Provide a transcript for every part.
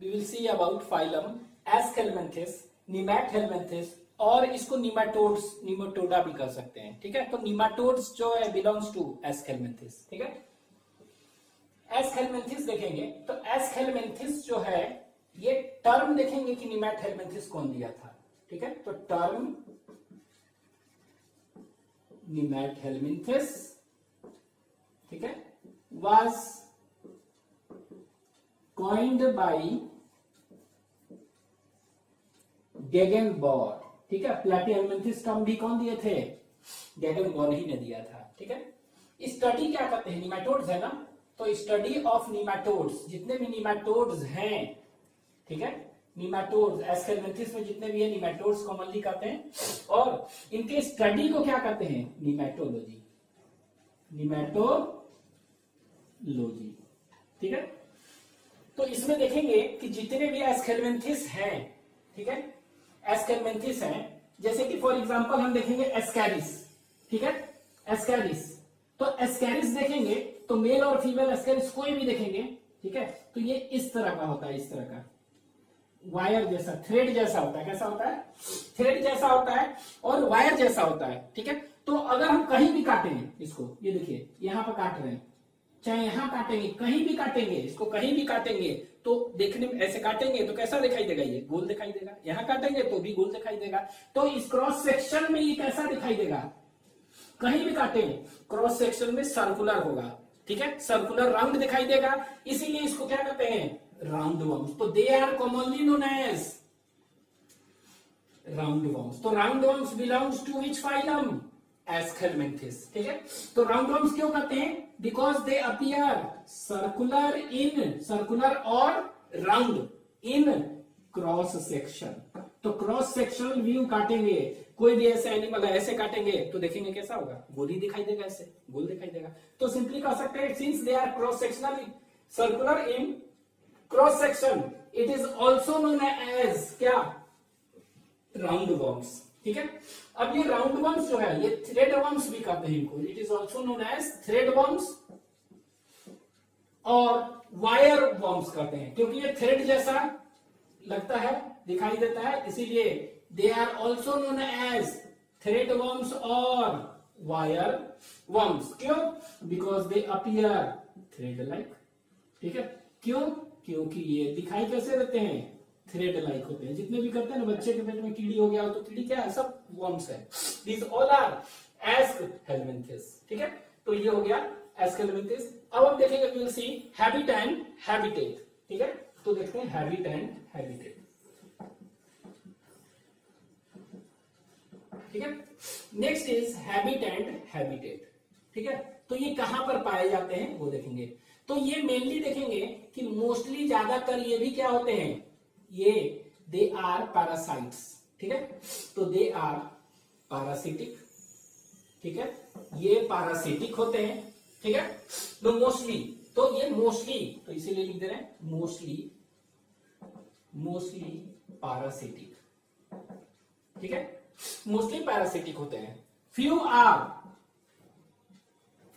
We will see about phylum aschelminthes, nemathelminthes, और इसको nematodes, निमाटोडा भी कर सकते हैं, ठीक है। तो निमाटोड्स जो है बिलोंग्स टू एस्केलमेंथिस, ठीक है। एस्केलमेंथिस देखेंगे तो एस्केलमेंथिस जो है ये टर्म देखेंगे कि निमैटहेलमिन्थिस कौन दिया था, ठीक है। तो टर्म निमैटहेलमिन्थिस, ठीक है, was coined by गेगेनबॉर, ठीक है। प्लेटिहेलमिन्थिस टर्म भी कौन दिए थे? गेगेनबॉर ही ने दिया था, ठीक है। स्टडी क्या करते हैं? निमैटोड्स है ना, तो स्टडी ऑफ निमैटोड्स, जितने भी निमैटोड्स हैं, ठीक है, निमैटोड्स एस्केलमेंथिस में जितने भी है निमैटोड्स कॉमनली कहते हैं, और इनके स्टडी को क्या कहते हैं? निमैटोलॉजी, निमैटोलॉजी, ठीक है। तो इसमें देखेंगे कि जितने भी एस्केलमेंथिस हैं, ठीक है, एस्केलमेंथिस हैं, जैसे कि फॉर एग्जांपल हम देखेंगे एस्कैरिस, ठीक है, एस्कैरिस। तो एस्कैरिस देखेंगे तो मेल और फीमेल एस्कैरिस कोई भी देखेंगे, ठीक है, तो ये इस तरह का होता है, इस तरह का वायर जैसा, थ्रेड जैसा होता है। कैसा होता है? थ्रेड जैसा होता है और वायर जैसा होता है, ठीक है। तो अगर हम कहीं भी काटेंगे इसको, ये देखिए यहां पर काट रहे हैं, चाहे यहां काटेंगे, कहीं भी काटेंगे इसको, कहीं भी काटेंगे तो देखने में ऐसे काटेंगे तो कैसा दिखाई देगा? ये गोल दिखाई देगा। यहां काटेंगे तो भी गोल दिखाई देगा। तो इस क्रॉस सेक्शन में ये कैसा दिखाई देगा? कहीं भी काटेंगे क्रॉस सेक्शन में सर्कुलर होगा, ठीक है, सर्कुलर राउंड दिखाई देगा, इसीलिए इसको क्या कहते हैं? Round worms. तो they are commonly known as round worms. तो round worms belongs to which phylum? Aschelminthes, ठीक है। तो राउंड वर्म्स क्यों कहते हैं? Because they appear circular in, circular और राउंड इन क्रॉस सेक्शन। तो क्रॉस सेक्शनल व्यू काटेंगे, कोई भी ऐसे एनिमल है ऐसे काटेंगे तो देखेंगे कैसा होगा? गोल ही दिखाई देगा, ऐसे गोल दिखाई देगा। तो सिंपली कह सकते हैं since they are cross sectional circular in cross section, it is also known as क्या? राउंड वर्म्स, ठीक है। अब ये राउंड वर्म्स जो है ये थ्रेड वर्म्स भी कहते हैं इनको, it is also known as thread worms और वायर वर्म्स कहते हैं, क्योंकि ये थ्रेड जैसा लगता है, दिखाई देता है, इसीलिए they are also known as thread worms और वायर वर्म्स। क्यों? Because they appear thread like, ठीक है। क्यों? क्योंकि ये दिखाई कैसे देते हैं? थ्रेड लाइक होते हैं। जितने भी करते हैं ना, बच्चे के पेट में कीड़ी हो गया तो कीड़ी क्या है? सब वर्म्स है। दीज ऑल आर एस्केलमेंथिस, ठीक है। तो ये हो गया एस्केलमेंथिस। अब हम देखेंगे, we will see habit and habitat, ठीक है। तो देखते हैं हैबिट एंड हैबिटेट, ठीक है। Next is habit and habitat, ठीक है। तो ये कहां पर पाए जाते हैं वो देखेंगे। तो ये मेनली देखेंगे कि मोस्टली ज्यादातर ये भी क्या होते हैं? ये दे आर पैरासाइट्स, ठीक है। तो दे आर पैरासिटिक, ठीक है, ये पैरासिटिक होते हैं, ठीक है। तो मोस्टली, तो ये मोस्टली, तो इसीलिए लिख दे रहे हैं मोस्टली, मोस्टली पैरासिटिक, ठीक है, मोस्टली पैरासिटिक होते हैं। फ्यू आर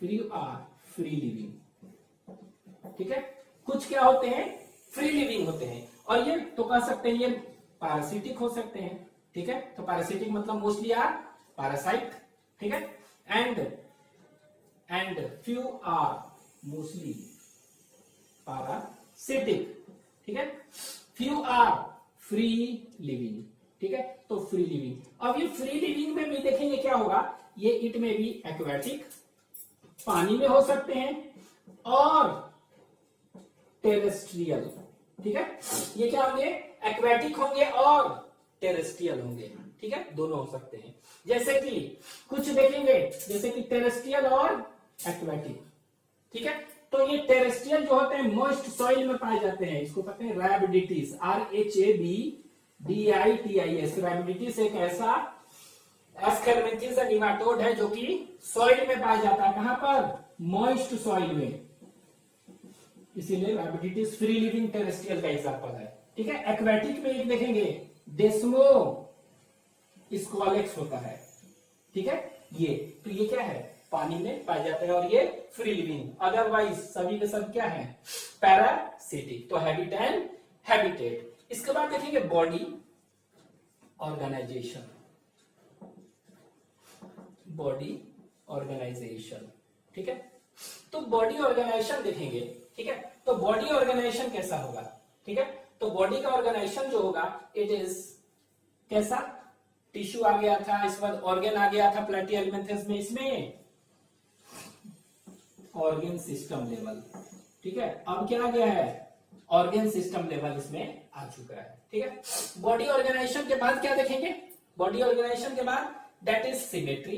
फ्री लिविंग, ठीक है। कुछ क्या होते हैं? फ्री लिविंग होते हैं। और ये तो कह सकते हैं ये पैरासिटिक हो सकते हैं, ठीक है। तो पैरासिटिक मतलब मोस्टली आर पैरासाइट, ठीक है। And few are mostly parasitic, ठीक है। फ्यू आर फ्री लिविंग, ठीक है। तो फ्री लिविंग, अब ये फ्री लिविंग में भी देखेंगे क्या होगा? ये इट में भी एक्वेटिक, पानी में हो सकते हैं, और टेरेस्ट्रियल, ठीक है। ये क्या होंगे? एक्वेटिक होंगे और टेरेस्ट्रियल होंगे, ठीक है, दोनों हो सकते हैं। जैसे कि कुछ देखेंगे, जैसे कि टेरेस्ट्रियल और एक्वेटिक, ठीक है। तो ये टेरेस्ट्रियल जो होते हैं मॉइस्ट सॉइल में पाए जाते हैं, इसको कहते हैं रैबिडिटिस, RHABDITIS। रैबिडिटिस एक ऐसा एस्केलमेंथिस निमाटोड है जो कि सॉइल में पाया जाता है। कहां पर? मॉइस्ट सॉइल में, इसीलिए रैबिडिटिस फ्री लिविंग टेरेस्ट्रियल का एग्जांपल है, ठीक है। एक्वेटिक में एक देखेंगे डेस्मो स्क्वालेक्स होता है, ठीक है। ये तो ये क्या है? पानी में पाए जाते हैं और ये फ्री लिविंग। अदरवाइज सभी के सब क्या है? पैरासिटिक। तो हैबिट एंड हैबिटेट। इसके बाद देखेंगे बॉडी ऑर्गेनाइजेशन, बॉडी ऑर्गेनाइजेशन, ठीक है। तो बॉडी ऑर्गेनाइजेशन देखेंगे, ठीक है। तो बॉडी ऑर्गेनाइजेशन कैसा होगा, ठीक है। तो बॉडी का ऑर्गेनाइजेशन जो होगा इट इज कैसा, टिश्यू आ गया था, इस बार ऑर्गेन आ गया था प्लैटिहेल्मिन्थेस में, इसमें ऑर्गेन सिस्टम लेवल, ठीक है। अब क्या आ गया है, ऑर्गेन सिस्टम लेवल इसमें आ चुका है, ठीक है। बॉडी ऑर्गेनाइजेशन के बाद क्या देखेंगे, बॉडी ऑर्गेनाइजेशन के बाद that is symmetry,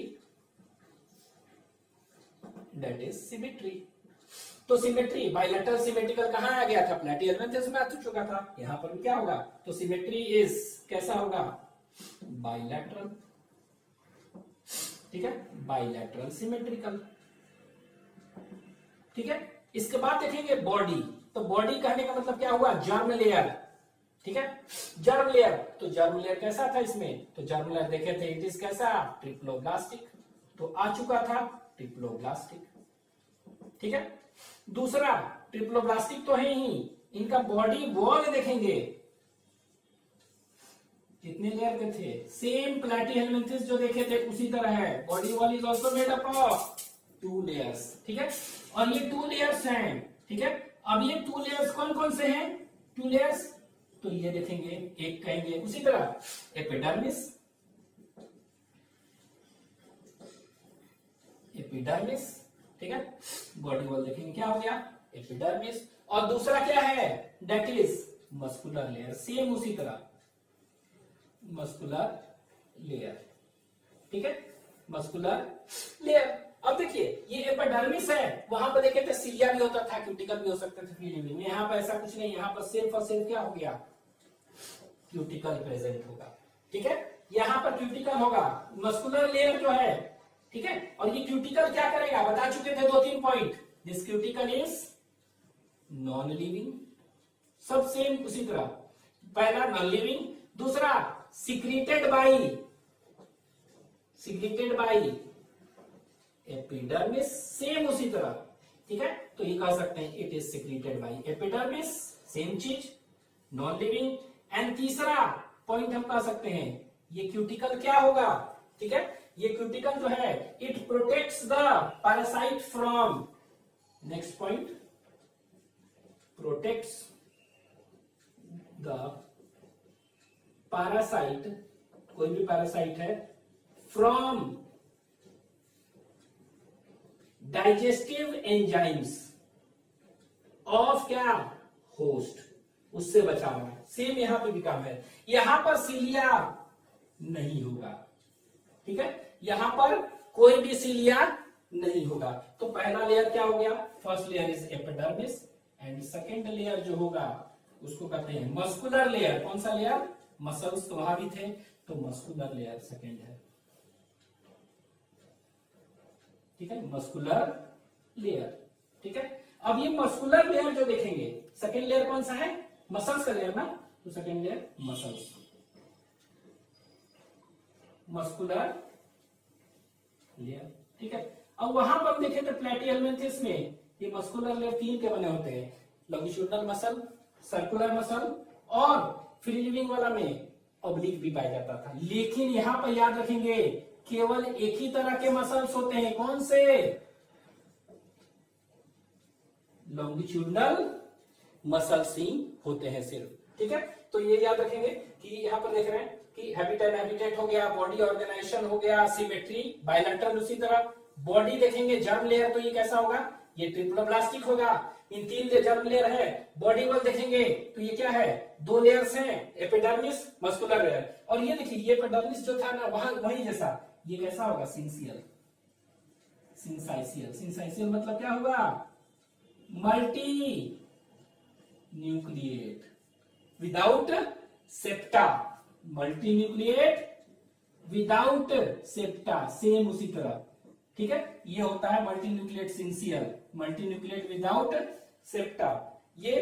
that is symmetry. तो सिमेट्री बाइलेटरल सिमेट्रिकल कहां आ गया था, प्लैटिहेल्मिन्थेस में आ चुका था, यहां पर भी क्या होगा, तो सिमेट्री इज कैसा होगा, बाइलेटरल, ठीक है, बाइलेटरल सिमेट्रिकल, ठीक है। इसके बाद देखेंगे बॉडी, तो बॉडी कहने का मतलब क्या हुआ, जर्म लेयर, ठीक है, जर्म लेयर। तो जर्म लेयर कैसा था इसमें, तो जर्म लेयर देखे थे इट इज कैसा, ट्रिप्लोब्लास्टिक, तो आ चुका था ट्रिप्लोब्लास्टिक, ठीक है। दूसरा ट्रिप्लोब्लास्टिक तो है ही, इनका बॉडी वॉल देखेंगे कितने लेयर के थे, सेम प्लैटिहेल्मिन्थेस जो देखे थे उसी तरह है, body wall is also made up of 2 layers, ठीक है। और ये 2 लेयर्स हैं, ठीक है। अब ये 2 लेयर्स कौन कौन से हैं, 2 लेयर्स, तो ये देखेंगे, एक कहेंगे उसी तरह एपिडर्मिस, एपिडर्मिस, ठीक है। बॉडी वॉल देखेंगे क्या हो गया, एपिडर्मिस। और दूसरा क्या है, that is muscular layer, same उसी तरह मस्कुलर लेयर, ठीक है, मस्कुलर लेयर। अब देखिए ये एपिडर्मिस है, वहां पर देखे थे सिलिया भी होता था, क्यूटिकल भी हो सकते थे फ्री में, यहाँ पर ऐसा कुछ नहीं, यहाँ पर सिर्फ और सिर्फ क्या हो गया, क्यूटिकल प्रेजेंट होगा, ठीक है। यहाँ पर क्यूटिकल होगा, मस्कुलर लेयर जो है, ठीक है। और ये क्यूटिकल क्या करेगा, बता चुके थे 2-3 point, this cuticle is non living, सब सेम उसी तरह, पहला नॉन लिविंग, दूसरा सिक्रीटेड बाई एपिडर्मिस, सेम उसी तरह, ठीक है। तो ये कह सकते हैं it is secreted by epidermis, same चीज, नॉन लिविंग। एंड तीसरा पॉइंट हम कह सकते हैं ये क्यूटिकल क्या होगा, ठीक है, ये क्यूटिकल जो है it protects the parasite from, next point, protects the parasite, कोई भी पैरासाइट है, फ्रॉम डाइजेस्टिव एंजाइम्स ऑफ क्या, होस्ट, उससे बचा हुआ है। सेम यहां पे भी काम है, यहां पर सीलिया नहीं होगा, ठीक है, यहां पर कोई भी सीलिया नहीं होगा। तो पहला लेयर क्या हो गया, first layer is epidermis, and second layer जो होगा उसको कहते हैं मस्कुलर लेयर। कौन सा लेयर, मसल्स तो वहां भी थे, तो मस्कुलर लेयर सेकेंड है, ठीक है, मस्कुलर लेयर, ठीक है। अब ये मस्कुलर लेयर जो देखेंगे, सेकेंड लेयर कौन सा है, मसल्स का लेयर ना, तो second layer muscles, muscular layer, ठीक है। अब वहां पर हम देखें तो प्लैटिहेल्मिन्थेस में ये मस्कुलर लेयर 3 के बने होते हैं, लॉन्गिट्यूडिनल मसल, सर्कुलर मसल, और फ्री लिविंग वाला में ऑब्लिक भी पाया जाता था। लेकिन यहां पर याद रखेंगे केवल एक ही तरह के मसल्स होते हैं, कौन से, लॉन्गिट्यूडिनल मसल्स ही होते हैं सिर्फ, ठीक है। तो ये याद रखेंगे कि यहां पर देख रहे हैं कि हैबिटेट हो गया, बॉडी ऑर्गेनाइजेशन हो गया, सिमेट्री बाइलेटरल, उसी तरह बॉडी देखेंगे, जर्म लेयर, तो ये कैसा होगा, ये ट्रिप्लोब्लास्टिक होगा, इन 3 जर्म लेयर है। बॉडी वॉल देखेंगे तो ये क्या है, 2 लेयर्स हैं, एपिडर्मिस, मस्कुलर लेयर। और ये देखिए ये एपिडर्मिस जो था ना वहां वही जैसा, ये कैसा होगा, सिंसियल, सिंसाइसियल मतलब क्या होगा, multi nucleate without septa, multi nucleate without septa, same उसी तरह, ठीक है। ये होता है multi nucleate syncytial, multi nucleate without septa, ये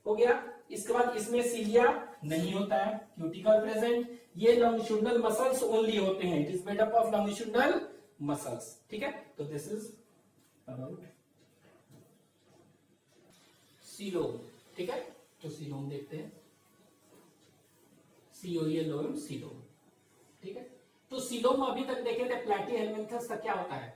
हो गया। इसके बाद इसमें सीलिया नहीं होता है, क्यूटिकल प्रेजेंट, ये लॉन्गिट्यूडिनल मसल्स ओनली होते हैं, it is made up of longitudinal muscles, ठीक है। तो दिस इज अबाउट सीलोम, ठीक है। तो सीलोम देखते हैं, COELOM सीलोम। ठीक है, तो सीलोम अभी तक देखे थे प्लैटीहेलमिन्थस का क्या होता है,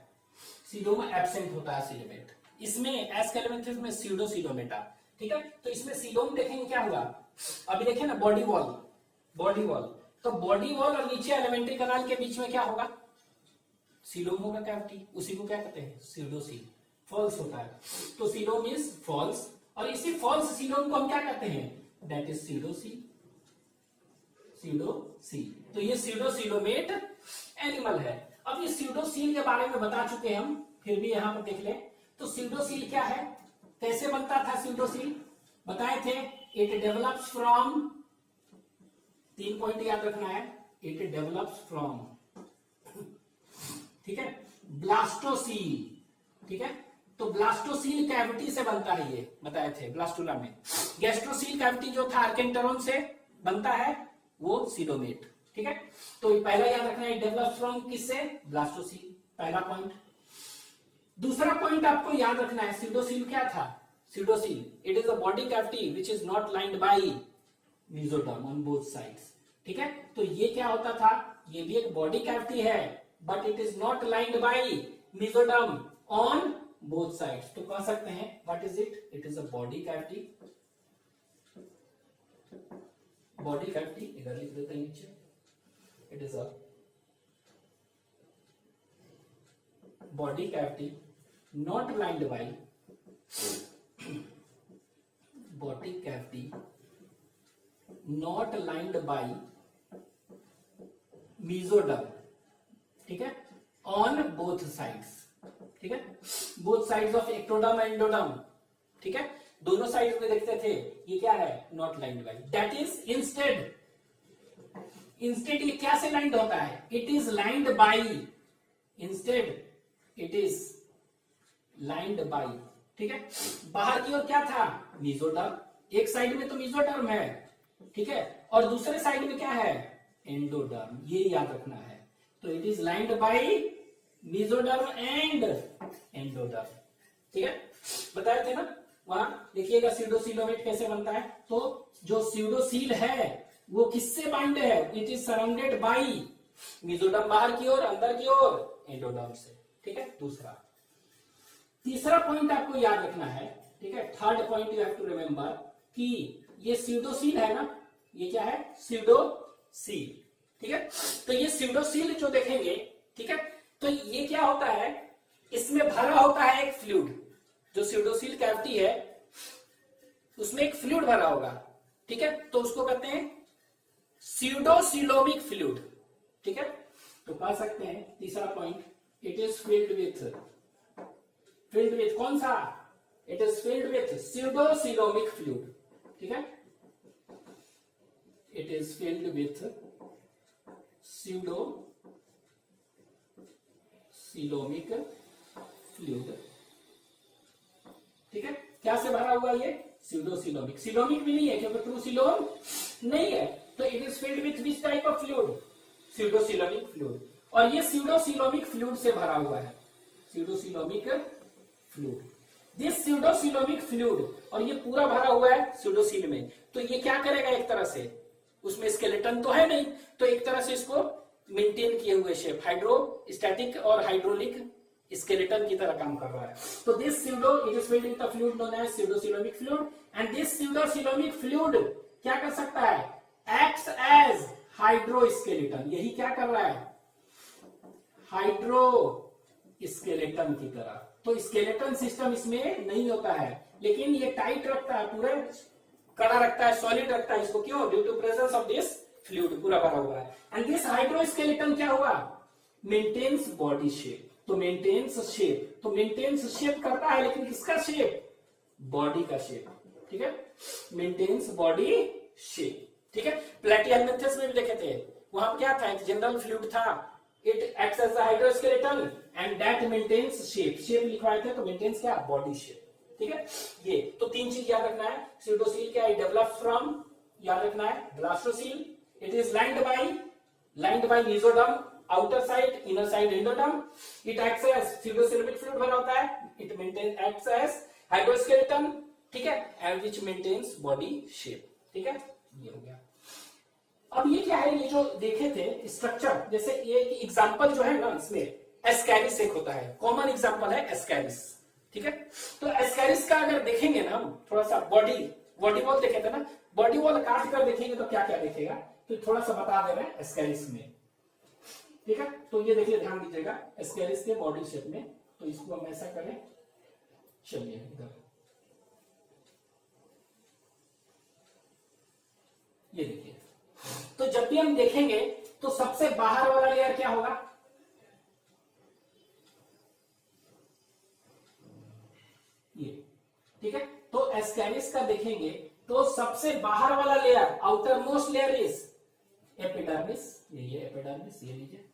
सीलोम एब्सेंट होता है सीलोमेट। इसमें एस्केलेमेंथिस में स्यूडोसीलोमेटा। ठीक है, तो इसमें सीलोम देखेंगे क्या हुआ, अभी देखिए ना बॉडी वॉल, बॉडी वॉल, तो बॉडी वॉल और नीचे एलिमेंट्री कनाल के बीच में क्या होगा, सीलोम होगा कैविटी, उसी को क्या कहते हैं स्यूडोसील, फॉल्स होता है। तो सीलोम इज फॉल्स, और इसी फॉल्स सीलोम को हम क्या कहते हैं, दैट इज स्यूडोसील, स्यूडोसील। तो ये स्यूडोसीलोमेट एनिमल है। अब ये स्यूडोसील के बारे में बता चुके हैं हम, फिर भी यहां पर देख ले, तो स्यूडोसील क्या है, कैसे बनता था स्यूडोसील, बताए थे, इट डेवलप्स फ्रॉम, 3 पॉइंट याद रखना है, इट डेवलप्स फ्रॉम, ठीक है, ब्लास्टोसील। ठीक है, तो ब्लास्टोसील कैविटी से बनता है, ये बताए थे ब्लास्टुला में। गैस्ट्रोसील कैविटी जो था आर्केंटरॉन से बनता है, वो सीलोमेट। ठीक है, तो पहला याद रखना है, डेवलप्स फ्रॉम किससे, ब्लास्टोसील, पहला पॉइंट। दूसरा पॉइंट आपको याद रखना है, स्यूडोसील क्या था, pseudocoel it is a body cavity which is not lined by mesoderm on both sides. ठीक है, तो ये क्या होता था, ये भी एक बॉडी कैविटी है, but it is not lined by mesoderm on both sides. तो कह सकते हैं what is it, it is a body cavity, body cavity, इधर लिख देते हैं नीचे, it is a body cavity not lined by, body cavity not lined by mesoderm। ठीक है, on both sides। ठीक है, both sides of ectoderm and endoderm। ठीक है, दोनों साइड में देखते थे, ये क्या है, not lined by, that is instead, instead ये क्या से लाइंड होता है, it is lined by, instead it is lined bye. ठीक है, बाहर की ओर क्या था, मेसोडर्म, एक साइड में तो मेसोडर्म है, ठीक है, और दूसरे साइड में क्या है, एंडोडर्म, ये याद रखना है। तो it is lined by mesoderm and endoderm. ठीक है, बताए थे ना, वहां देखिएगा स्यूडोसीलोमेट कैसे बनता है। तो जो स्यूडोसील है वो किससे बाइंड है, it is surrounded by mesoderm बाहर की ओर, अंदर की ओर एंडोडर्म से। ठीक है, दूसरा। तीसरा पॉइंट आपको याद रखना है, ठीक है, third point you have to remember कि ये स्यूडोसील है ना, ये क्या है, स्यूडोसील। ठीक है, तो ये स्यूडोसील जो देखेंगे, ठीक है, तो ये क्या होता है, इसमें भरा होता है एक फ्लूइड, जो स्यूडोसील कैविटी है उसमें एक फ्लूइड भरा होगा। ठीक है, तो उसको कहते हैं स्यूडोसीलोमिक फ्लूइड। ठीक है, तो कह सकते हैं तीसरा point, it is filled with कौन सा, it is filled with pseudocoelomic fluid. ठीक है, it is filled with pseudocoelomic fluid. ठीक है, क्या से भरा हुआ ये, स्यूडोसीलोमिक, सीलोमिक भी नहीं है क्योंकि ट्रू सीलोम नहीं है, तो it is filled with which type of fluid, pseudocoelomic fluid. और ये स्यूडोसीलोमिक फ्लूइड से भरा हुआ है, pseudocoelomic fluid, this pseudocoelomic fluid, और ये पूरा भरा हुआ है स्यूडोसील में। तो ये क्या करेगा, एक तरह से उसमें स्केलेटन तो है नहीं, तो एक तरह से इसको मेंटेन किए हुए शेप, हाइड्रोस्टैटिक और हाइड्रोलिक स्केलेटन की तरह काम कर रहा है। तो this pseudo it is filled with the fluid known as pseudocoelomic fluid, and this pseudocoelomic fluid क्या कर सकता है, एक्ट्स एज हाइड्रोस्केलेटन। यही क्या कर रहा है, हाइड्रो स्केलेटन की तरह। तो स्केलेटन सिस्टम इसमें नहीं होता है, लेकिन ये टाइट रखता है, पूरा कड़ा रखता है, सॉलिड रखता है इसको, क्यों, due to presence of this fluid, पूरा भरा हुआ है। एंड दिस हाइड्रोस्केलेटन क्या हुआ, मेंटेन्स बॉडी शेप। तो मेंटेन्स शेप, तो मेंटेन्स शेप करता है, लेकिन किसका शेप, बॉडी का शेप। ठीक है, मेंटेन्स बॉडी शेप। ठीक है, प्लैटीहेलमिन्थस में भी देखे थे, वहां क्या था, एक जनरल फ्लूइड था, it acts as a hydroskeleton and that maintains shape, shape लिखवाए थे, तो मेंटेन्स क्या, बॉडी शेप। ठीक है, ये तो तीन चीज याद रखना है। स्यूडोसील क्या है, डेवलप्स फ्रॉम, याद रखना है, blastocoel it is lined by mesoderm, outer side, inner side endoderm, it acts as pseudocoelomic fluid भरा होता है, it maintain acts as hydroskeleton, ठीक है, and which maintains body shape. ठीक है, ये हो गया। अब ये क्या है, ये जो देखे थे स्ट्रक्चर, जैसे ये एग्जांपल जो है ना इसमें एस्कैरिस एक होता है, कॉमन एग्जांपल है एस्कैरिस, ठीक है। तो एस्कैरिस का अगर देखेंगे ना हम थोड़ा सा बॉडी वॉल देखे थे ना, बॉडी वॉल काट कर देखेंगे तो क्या क्या देखेगा, तो थोड़ा सा बता दे रहे हैं एस्कैरिस में, ठीक है। तो ये देखिए ध्यान दीजिएगा एस्कैरिस के बॉडी शेप में, तो इसको हम ऐसा करें, चलिए इधर ये देखिए, तो जब भी हम देखेंगे तो सबसे बाहर वाला लेयर क्या होगा, ये, ठीक है। तो एस्कैरिस का देखेंगे तो सबसे बाहर वाला layer, outer most layer is epidermis, ये एपिडर्मिस, ये लीजिए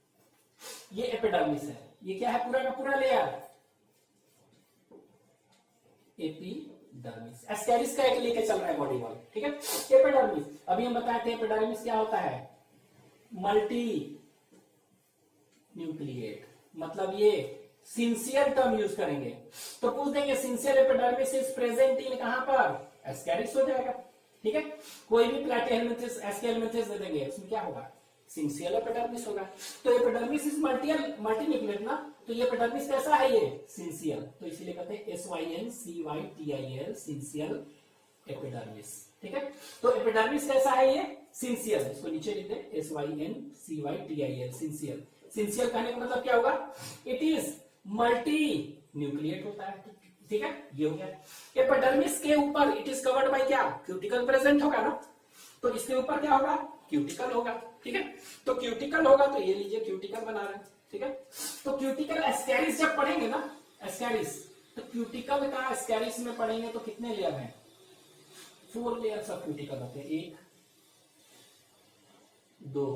ये एपिडर्मिस है, ये क्या है पूरा का पूरा लेयर एपिडर्मिस, एस्कैरिस का एक लेके चल रहा है बॉडी वॉल, ठीक है। एपिडर्मिस अभी हम बताए थे एपिडर्मिस क्या होता है, मल्टी न्यूक्लिएट, मतलब ये सिंसियर टर्म यूज करेंगे, तो पूछ देंगे sincere epidermis is present in कहां पर, एस्कैरिस हो जाएगा, ठीक है। कोई भी प्लैटिहेलमिन्थेस एस्कैरिस दे देंगे, उसमें क्या होगा, सिंसियर एपिडर्मिस होगा। तो एपिडर्मिस इज मल्टी न्यूक्लिएट ना, तो ये एपिडर्मिस कैसा है, ये सिंसियर, तो इसीलिए कहते हैं SYNCYTIL सिंसियर एपिडर्मिस, ठीक है। तो एपिडर्मिस कैसा है, ये सिंसियर, इसको नीचे लिख दे SYNCYTIL सिंसियर। सिंसियर कहने का मतलब क्या होगा, इट इज मल्टी न्यूक्लिएट होता है, ठीक है, ये हो गया। एपिडर्मिस के ऊपर इट इज कवर्ड बाय क्या, क्यूटिकल प्रेजेंट होगा ना, तो इसके ऊपर क्या होगा, क्यूटिकल होगा, ठीक है। तो क्यूटिकल होगा, तो ये लीजिए क्यूटिकल बना रहे हैं, ठीक है। तो क्यूटिकल एस्कैरिस जब पढ़ेंगे ना, एस्कैरिस, तो क्यूटिकल का एस्कैरिस में पढ़ेंगे तो कितने लेयर हैं, 4 लेयर्स ऑफ क्यूटिकल होते हैं, 1 2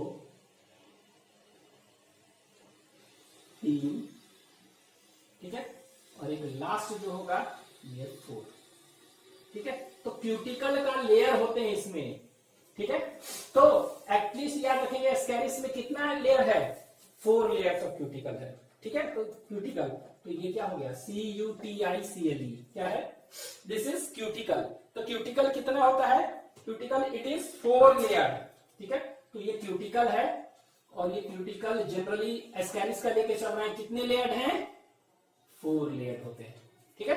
3, ठीक है, और एक लास्ट जो होगा ये 4, ठीक है। तो क्यूटिकल का लेयर होते हैं इसमें, ठीक है। तो एटलीस्ट याद रखेंगे एस्कैरिस में कितना लेयर है, 4 लेयर्स ऑफ क्यूटिकल है, ठीक है। तो क्यूटिकल, तो ये क्या हो गया, CUTICLE, क्या है, दिस इज क्यूटिकल। तो क्यूटिकल कितना होता है, क्यूटिकल इट इज 4 लेयर, ठीक है। तो ये क्यूटिकल है, और ये क्यूटिकल जनरली एस्कैरिस का लेके चल रहा है, कितने लेयर हैं, 4 लेयर होते हैं, ठीक है।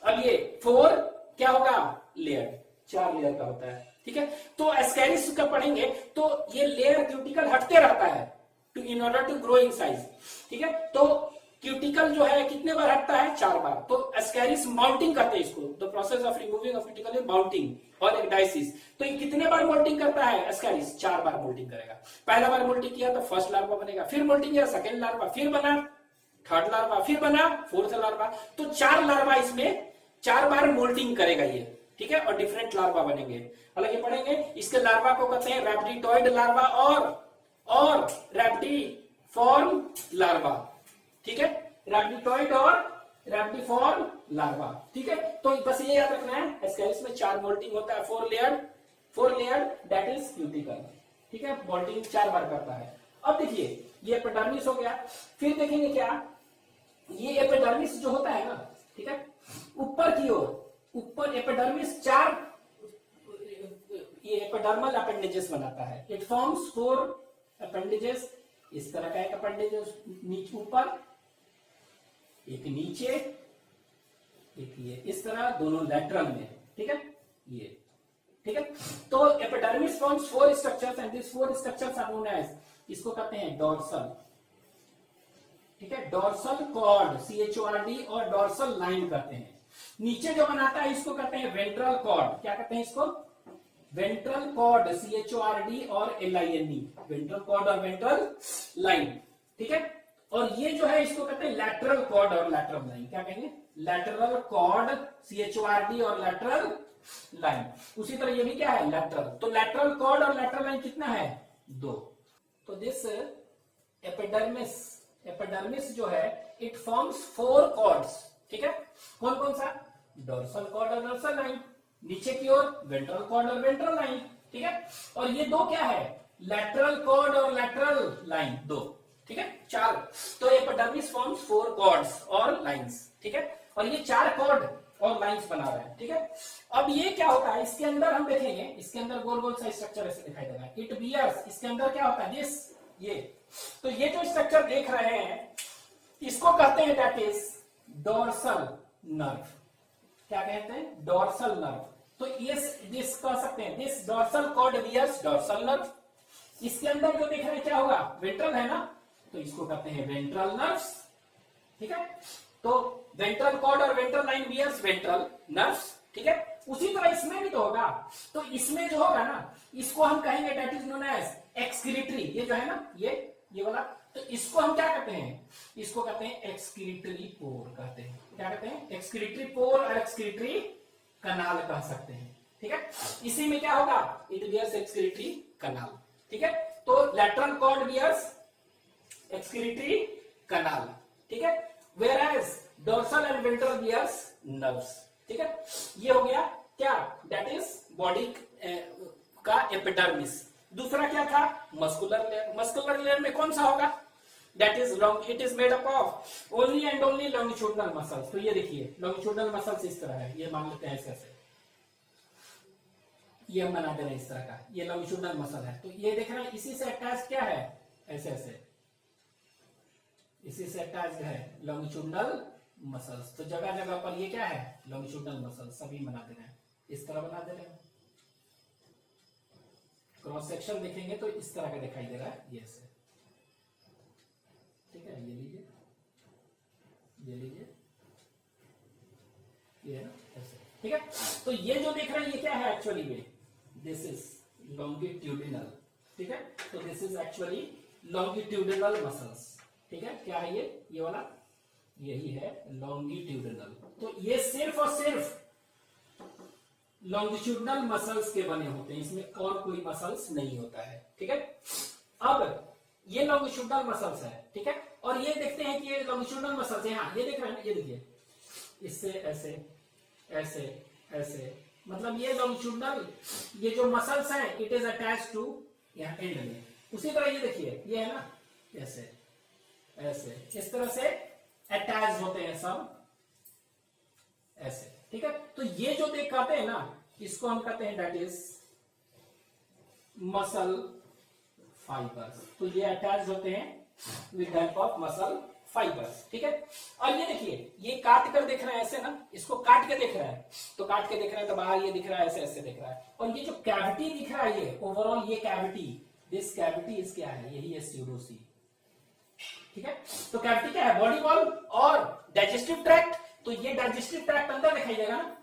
अब ये 4 क्या होगा, लेयर, 4 लेयर का होता है, ठीक है। तो एस्कैरिस का पढ़ेंगे तो ये लेयर क्यूटिकल हटते रहता है to in order to grow in size, ठीक है। तो क्यूटिकल जो है कितने बार हटता है, 4 बार। तो एस्कैरिस माउंटिंग करते हैं इसको, the process of removing of cuticle is mounting और डाइसिस। तो ये कितने बार मोल्टिंग करता है एस्कैरिस, 4 बार मोल्टिंग करेगा। पहला बार मोल्टिंग किया तो फर्स्ट लार्वा बनेगा, फिर मोल्टिंग किया सेकंड लार्वा, फिर बना थर्ड लार्वा, फिर बना फोर्थ लार्वा। तो 4 लार्वा इसमें 4 बार मोल्टिंग करेगा ये, ठीक है, और डिफरेंट लार्वा बनेंगे। हालांकि पढ़ेंगे इसके लार्वा को कहते हैं रैप्टिटॉइड लार्वा और रैप्टिफॉर्म लार्वा, ठीक है, रैप्टिटॉइड और रैप्टिफॉर्म लार्वा, ठीक है। तो बस ये याद रखना है एस्कैरिस में 4 मोल्टिंग होता है, 4 लेयर दैट इज क्यूटिकल, ठीक है, मोल्टिंग 4 बार करता है। अब देखिए ये एपिडर्मिस हो गया, फिर देखेंगे क्या, ये एपिडर्मिस जो होता है ना, ठीक है, ऊपर की ओर, ऊपर एपिडर्मिस 4 ये एपिडर्मल अपेंडेजेस बनाता है, इट फॉर्म्स 4 अपेंडेजेस। इस तरह का एक अपेंडेजेस नीचे ऊपर, एक नीचे, एक ये, इस तरह दोनों लैटरल में, ठीक है, ये, ठीक है। तो epidermis forms 4 structures and this 4 structures are known as, इसको कहते हैं डॉर्सल, ठीक है, डॉर्सल कॉर्ड CHORD और डॉर्सल लाइन कहते हैं। नीचे जो बनाता है इसको कहते हैं वेंट्रल कॉर्ड, क्या कहते हैं इसको, वेंट्रल कॉर्ड CHORD और LINE, वेंट्रल कॉर्ड और वेंट्रल लाइन, ठीक है। और ये जो है इसको कहते हैं लैटरल कॉर्ड और लैटरल लाइन, क्या कहेंगे, लैटरल कॉर्ड CHORD और लैटरल लाइन। उसी तरह ये भी क्या है, लैटरल। तो लैटरल कॉर्ड और लैटरल लाइन कितना है, 2। तो दिस एपिडर्मिस जो है इट फॉर्म्स 4 कॉर्ड्स, ठीक है, कौन कौन सा, डोर्सल कॉर्ड और डोर्सल लाइन, नीचे की ओर वेंट्रल कॉर्ड और वेंट्रल लाइन, ठीक है, और ये 2 क्या है, लैटरल कॉर्ड और लैटरल लाइन, 2, ठीक है, 4। तो एपिडर्मिस फॉर्म्स 4 कॉर्ड्स और लाइंस, ठीक है, और ये 4 कॉर्ड और लाइंस बना रहे हैं, ठीक है। अब ये क्या होता है, इसके अंदर हम देखेंगे, इसके अंदर गोल गोल सा स्ट्रक्चर ऐसे दिखाई देगा, इट बियर्स, इसके अंदर क्या होता है, दिस, ये, तो ये जो स्ट्रक्चर देख रहे हैं इसको कहते हैं दैट इज डोर्सल नर्व। क्या कहते हैं, डोर्सल नर्व। तो ये दिस कह सकते हैं, this dorsal cord bears dorsal nerve. इसके अंदर जो देख रहे हैं क्या होगा, वेंट्रल है ना, तो इसको कहते हैं वेंट्रल नर्व्स, ठीक है। तो वेंट्रल कॉर्ड और ventral line bears ventral nerves, ठीक है। उसी तरह इसमें भी तो होगा, तो इसमें जो होगा ना इसको हम कहेंगे that is known as excretory. ये जो है ना ये वाला, तो इसको हम क्या कहते हैं, इसको कहते हैं एक्सक्रीटरी पोर कहते हैं। क्या कहते हैं, एक्सक्रीटरी पोर और एक्सक्रीटरी कनाल कह सकते हैं, ठीक है। इसी में क्या होगा, इट बियर्स एक्सक्रीटरी कनाल, ठीक है। तो lateral cord bears excretory canal, ठीक है, whereas dorsal and ventral bears nerves, ठीक है। ये हो गया क्या, दैट इज बॉडी का एपिडर्मिस। दूसरा क्या था, मस्कुलर लेयर। मस्कुलर लेयर में कौन सा होगा, that is long, it is made up of only and only longitudinal muscles. तो ये देखिए लॉन्गिट्यूडनल मसल्स इस तरह है, ये मान लेते हैं ऐसे, ये हम बना दे रहे हैं इस तरह का, ये लॉन्गिट्यूडनल मसल है। तो ये देख रहे हैं इसी से अटैच क्या है, ऐसे ऐसे इसी से अटैच है लॉन्गिट्यूडनल मसल्स। तो जगह जगह पर ये क्या है, लॉन्गिट्यूडनल मसल्स सभी बना दे रहे हैं, इस तरह बना दे रहे हैं। क्रॉस सेक्शन देखेंगे तो इस तरह का दिखाई दे रहा है, ये ऐसे, ठीक है। ये लीजिए, ये लीजिए, ये ऐसे, ठीक है। तो ये जो देख रहे हैं ये क्या है एक्चुअली में, दिस इज लॉन्गिट्यूडिनल, ठीक है। तो this is actually longitudinal muscles, ठीक है। क्या है ये वाला, यही है लॉन्गिट्यूडिनल। तो ये सिर्फ और सिर्फ लॉन्गिट्यूडिनल मसल्स के बने होते हैं, इसमें और कोई मसल्स नहीं होता है, ठीक है। अब ये लॉन्गिट्यूडिनल मसल्स है, ठीक है। और ये देखते हैं कि ये लॉन्गिट्यूडिनल मसल्स है, हाँ ये देख रहे हैं, ये देखिए इससे ऐसे ऐसे ऐसे, मतलब ये लॉन्गिट्यूडिनल ये जो मसल्स हैं इट इज अटैच टू यहाँ एंड में। उसी तरह ये देखिए ये है ना, ऐसे ऐसे इस तरह से अटैच होते हैं सब ऐसे, ठीक है। तो ये जो दिखाते हैं ना इसको हम कहते हैं दैट इज मसल फाइबर्स। तो ये अटैच होते हैं with help of muscle fibres, ठीक है। और ये देखिए ये काट कर देख रहे हैं ऐसे ना, इसको काट के देख रहा है, तो काट के देख रहे हैं तो बाहर ये दिख रहा है, ऐसे ऐसे दिख रहा है। और ये जो कैविटी दिख रहा है ये ओवरऑल ये कैविटी, दिस कैविटी इज क्या है, यही है स्यूडोसी, ठीक है। तो कैविटी क्या है, बॉडी वॉल और डाइजेस्टिव ट्रैक्ट। तो ये डाइजेस्टिव ट्रैक्ट अंदर दिखाई देगा ना,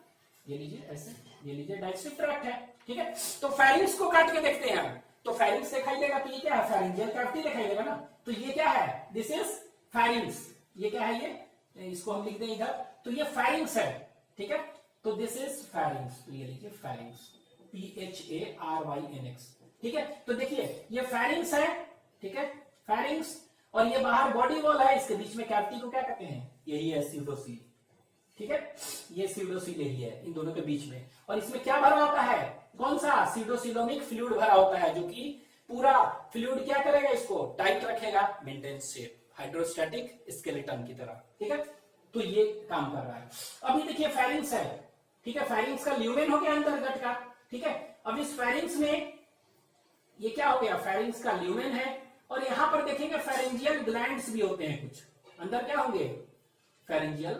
ये लीजिए ऐसे, ये लीजिए डाइजेस्टिव ट्रैक्ट है, ठीक है। तो फेरिंग्स को काट के देखते हैं हम, तो फेरिंग्स दिखाई देगा, तो ये क्या है, फेरिंजियल कैविटी दिखाई देगा ना। तो ये क्या है, दिस इज फेरिंग्स। ये क्या है, ये इसको हम लिख दें इधर, तो ये फेरिंग्स है, ठीक है। तो दिस इज फेरिंग्स, तो ये लीजिए फेरिंग्स, PHARYNX, ठीक है। तो देखिए ये फेरिंग्स है, ठीक है, फेरिंग्स। और ये बाहर बॉडी वॉल है, इसके बीच में कैविटी को क्या कहते हैं, यही है स्यूडोसील, ठीक है। ये स्यूडोसील यही है इन दोनों के बीच में। और इसमें क्या भरा होता है, कौन सा, स्यूडोसिलोमिक फ्लूइड भरा होता है, जो कि पूरा फ्लूइड क्या करेगा, इसको टाइट रखेगा, मेंटेन शेप, हाइड्रोस्टैटिक स्केलेटन की तरह, ठीक है। तो ये काम कर रहा है। अब ये देखिए फेरिंग्स है, ठीक है, फेरिंग्स का ल्यूमेन हो गया अंतर्गत का, ठीक है। अब इस फेरिंग्स में ये क्या हो गया, फेरिंग्स का ल्यूमेन है। और यहां पर देखेंगे फेरेंजियल ग्लैंड्स भी होते हैं कुछ, अंदर क्या होंगे, फेरेंजियल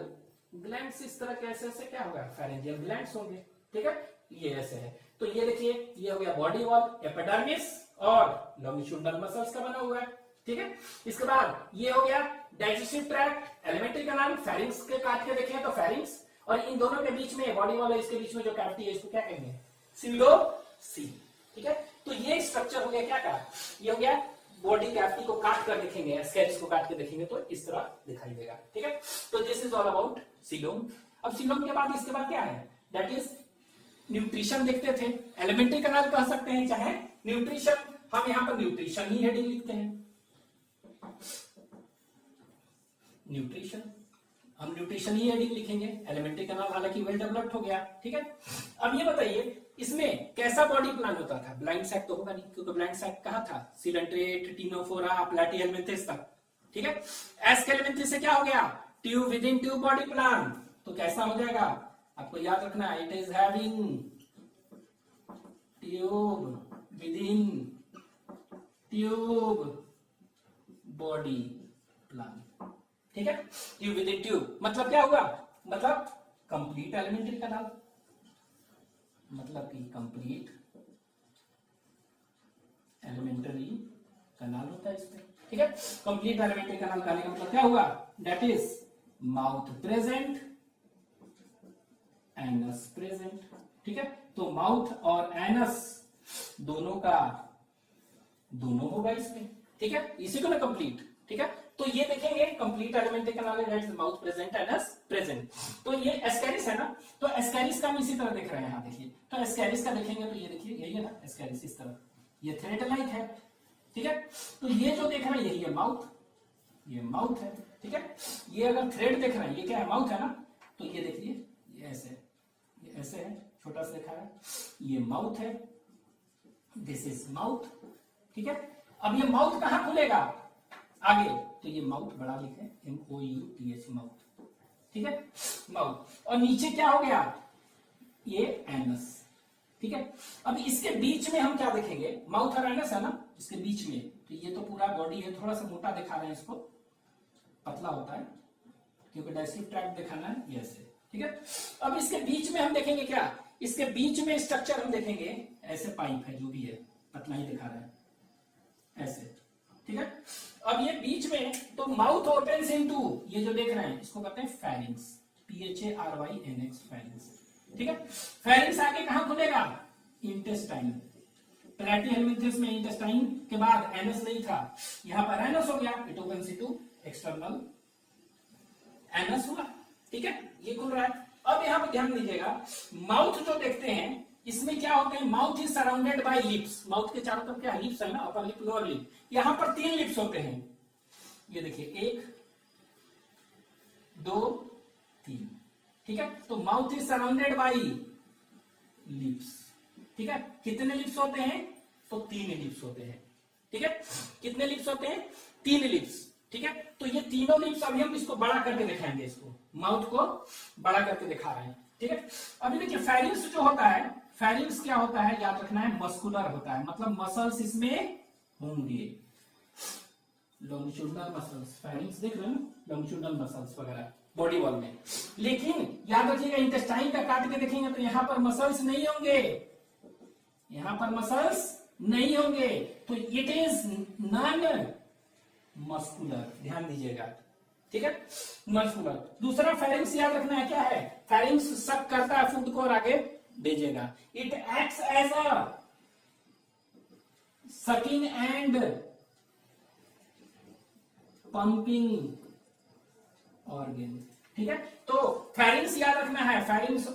ग्लैंड्स, इस तरह के ऐसे ऐसे क्या होगा, फेरेंजियल ग्लैंड्स होंगे, ठीक है। ये ऐसे है। तो ये देखिए ये हो गया बॉडी वॉल, एपिडर्मिस और लॉन्गिट्यूडिनल मसल्स का बना हुआ है, ठीक है। इसके बाद ये हो गया digestive tract, alimentary canal, pharynx के काट के देखें तो फेरिंग्स, और इन दोनों के बीच में बॉडी वॉल है, इसके बीच में जो कैविटी है इसको क्या कहेंगे, स्यूडोसील, ठीक है। तो ये स्ट्रक्चर हो गया क्या का, ये हो गया बॉडी कैविटी को काट कर देखेंगे, स्केल्स को काट के देखेंगे तो इस तरह दिखाई देगा, ठीक है। तो this is all about coelom. अब सीलोम के बाद इसके बाद क्या है, दैट इज न्यूट्रिशन देखते थे, एलिमेंट्री कैनाल कह सकते हैं, चाहे न्यूट्रिशन, हम यहाँ पर न्यूट्रिशन ही हेडिंग लिखते हैं, न्यूट्रिशन, हम न्यूट्रिशन ही हेडिंग लिखेंगे। एलिमेंट्री कैनाल हालांकि वेल डेवलप्ड हो गया, ठीक है। अब ये बताइए इसमें कैसा बॉडी प्लान होता था, ब्लाइंड सैक तो होगा नहीं, क्योंकि ब्लाइंड सैक कहाँ था, सीलेंट्रेट, टिनोफोरा, प्लैटीहेलमिंथेस तक, ठीक है। एस्केलेमिंथेस से क्या हो गया, tube with in tube body plan, तो कैसा हो जाएगा, आपको याद रखना है, it is having tube with in tube body plan. ठीक है, ट्यूब विद इन ट्यूब मतलब क्या हुआ, मतलब कंप्लीट एलिमेंट्री कैनाल, मतलब कि कंप्लीट एलिमेंट्री कैनाल होता है इसमें। ठीक है, कंप्लीट एलिमेंट्री कैनाल का मतलब क्या हुआ, that is mouth present anus present. ठीक है, तो माउथ और एनस दोनों का दोनों होगा इसमें। ठीक है, इसी को ना कंप्लीट। ठीक है, तो ये देखेंगे कंप्लीट एलिमेंट्री कैनाल है, that is mouth present anus present. तो ये एस्कैरिस है ना, तो एस्कैरिस का हम इसी तरह देख रहे हैं यहाँ देखिए, तो एस्कैरिस का देखेंगे तो ये देखिए यही है ना एस्कैरिस, इस तरह ये थ्रेड लाइक है। ठीक है, तो ये जो देख रहे हैं यही है माउथ, ये माउथ है। ठीक है, ये अगर थ्रेड देख रहे हैं ये क्या है, माउथ है ना, तो ये देखिए ये ऐसे है, ये ऐसे है, छोटा सा देखा है, ये माउथ है, दिस इज माउथ। ठीक है, अब ये माउथ कहां खुलेगा आगे, तो ये माउथ बड़ा लिखे MOUTH माउथ। ठीक है, माउथ, और नीचे क्या हो गया, ये एनस। ठीक है, अब इसके बीच में हम क्या देखेंगे, माउथ और एनस है ना, इसके बीच में, तो ये तो पूरा बॉडी है, थोड़ा सा मोटा दिखा रहे हैं इसको, पतला होता है क्योंकि डाइजेस्टिव ट्रैक्ट दिखाना है, ये ऐसे। ठीक है, अब इसके बीच में हम देखेंगे क्या, इसके बीच में स्ट्रक्चर हम देखेंगे, ऐसे पाइप है जो भी है, पतला ही दिखा रहा है ऐसे। ठीक है, अब ये बीच में, तो माउथ ओपन्स इनटू, ये जो देख रहे हैं इसको कहते हैं फेरिंक्स, PHARYNX फेरिंक्स। ठीक है, फेरिंक्स आगे कहां खुलेगा, इंटेस्टाइन। प्लैटिहेलमिन्थेस में इंटेस्टाइन के बाद एनस नहीं था, यहां पर एनस हो गया, it opens into external anus हुआ। ठीक है, ये खुल रहा है। अब यहां पर ध्यान दीजिएगा, माउथ जो देखते हैं इसमें क्या होते हैं, mouth is surrounded by lips, mouth के चारों तरफ क्या लिप्स है ना, अपर लिप लोअर लिप, यहां पर 3 लिप्स होते हैं, ये देखिए 1 2 3। ठीक है, तो mouth is surrounded by lips. ठीक है, कितने लिप्स होते हैं, तो 3 लिप्स होते हैं। ठीक है, कितने लिप्स होते हैं, 3 लिप्स। ठीक है, तो ये तीनों लिप्स, अभी हम इसको बड़ा करके दिखाएंगे, इसको माउथ को बड़ा करके दिखा रहे हैं। ठीक है, अभी देखिए फेरिंक्स जो होता है, फेरिंक्स क्या होता है याद रखना है, मस्कुलर होता है, मतलब मसल्स इसमें होंगे, लॉन्गिट्यूडनल मसल्स, फेरिंक्स देख रहे हैं ना, लॉन्गिट्यूडनल मसल्स वगैरह बॉडी वॉल में। लेकिन याद रखिएगा इंटेस्टाइन का काट के देखेंगे तो यहां पर मसल्स नहीं होंगे, यहां पर मसल्स नहीं होंगे, तो इट इज नॉन मस्कुलर, ध्यान दीजिएगा। ठीक है, मस्कुलर। दूसरा फेरिंक्स याद रखना है, क्या है, फेरिंक्स सक करता है फूड को और आगे भेजेगा, it acts as a sucking and pumping organ. ठीक है, तो फेरिंक्स याद रखना है, फेरिंक्स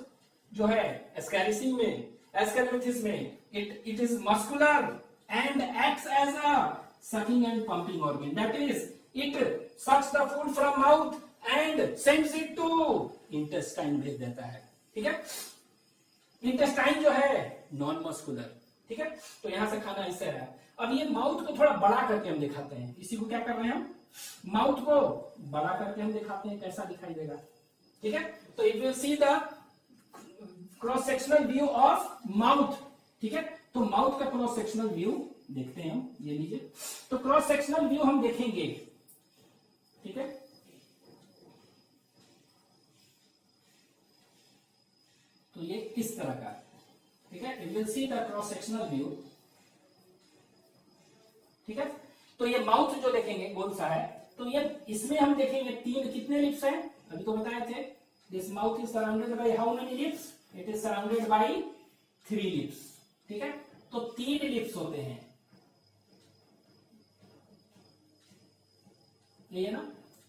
जो है एस्कैरिसी में, एस्कैरिथिस में, it is muscular and acts as a sucking and pumping organ, that is it sucks the food from mouth and sends it to intestine, भेज देता है। ठीक है, इंटेस्टाइन जो है नॉन मस्कुलर। ठीक है, तो यहां से खाना इससे है। अब ये माउथ को थोड़ा बड़ा करके हम दिखाते हैं, इसी को क्या कर रहे हैं हम, माउथ को बड़ा करके हम दिखाते हैं, कैसा दिखाई देगा। ठीक है, तो if you see the cross sectional view of mouth. ठीक है, तो माउथ का क्रॉस सेक्शनल व्यू देखते हैं हम, ये लीजिए, तो क्रॉस सेक्शनल व्यू हम देखेंगे। ठीक है, तो ये इस तरह का। ठीक है, you will see the cross sectional view. ठीक है, तो ये माउथ जो देखेंगे गोल सा है, तो ये इसमें हम देखेंगे 3 कितने लिप्स हैं, अभी तो बताए थे, this mouth is surrounded by how many lips, it is surrounded by 3 lips. ठीक है, तो 3 लिप्स होते हैं, ये है ना।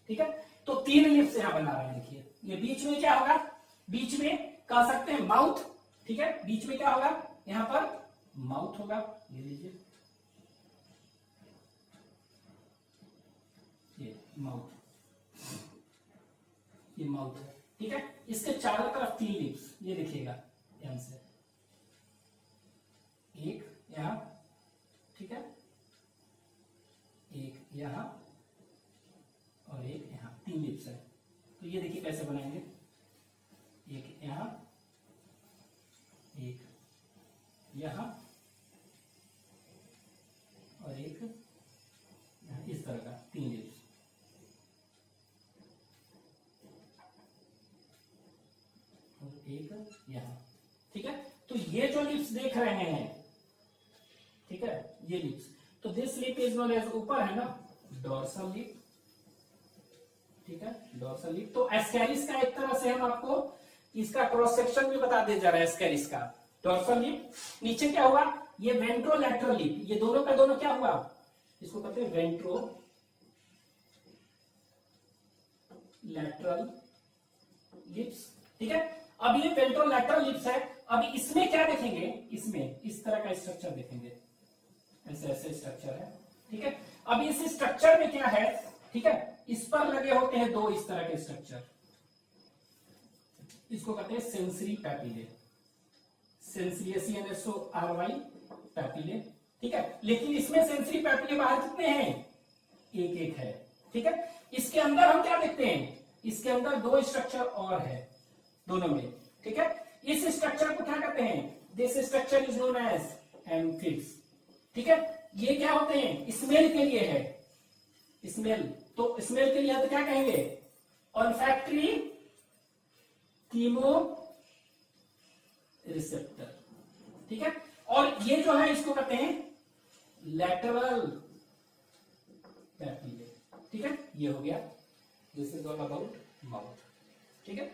ठीक है, तो 3 लिप्स यहां बना रहे हैं, देखिए ये बीच में क्या होगा, बीच में कह सकते हैं माउथ। ठीक है, बीच में क्या होगा, यहां पर माउथ होगा, ये लीजिए, ये माउथ, ये माउथ है। ठीक है, इसके चारों तरफ 3 लिप्स, ये देखिएगा ध्यान से, एक यहां, ठीक है, एक यहां और एक यहां, 3 लिप्स है। तो ये देखिए कैसे बनाएंगे, एक यहां यहां और एक यहाँ, इस तरह का 3 लिप्स। और एक यहां, ठीक है। तो ये जो लिप्स देख रहे हैं, ठीक है, ये लिप्स, तो this lip is known as, ऊपर है ना डोर्सल लिप, ठीक है, डोर्सल लिप। तो एस्कैरिस का एक तरह से हम आपको इसका क्रॉस सेक्शन भी बता दे जा रहा है एस्कैरिस का। डोर्सल लिप, नीचे क्या हुआ, ये वेंट्रोलैटरल लिप, ये दोनों का दोनों क्या हुआ, इसको कहते हैं वेंट्रोलैटरल लिप्स, ठीक है। अब ये वेंट्रोलैटरल लिप्स है, अब इसमें क्या देखेंगे, इसमें इस तरह का स्ट्रक्चर देखेंगे, ऐसे ऐसे स्ट्रक्चर है, ठीक है। अब इस स्ट्रक्चर में क्या है, ठीक है, इस पर लगे होते हैं 2 इस तरह के स्ट्रक्चर, इसको कहते हैं sensory papillae, sensory SENSORY papillae, ठीक है। लेकिन इसमें सेंसरी पैपिले बाहर कितने हैं, एक एक है, ठीक है। इसके अंदर हम क्या देखते हैं, इसके अंदर 2 स्ट्रक्चर और है दोनों में, ठीक है। इस स्ट्रक्चर को क्या कहते हैं, this structure is known as amphids, ठीक है। ये क्या होते हैं, स्मेल के लिए है, स्मेल, तो स्मेल के लिए तो क्या कहेंगे, ऑल्फैक्टरी कीमो रिसेप्टर, ठीक है। और ये जो है इसको कहते हैं लैटरल पैपिले, ठीक है। ये हो गया, this is all about mouth, ठीक है।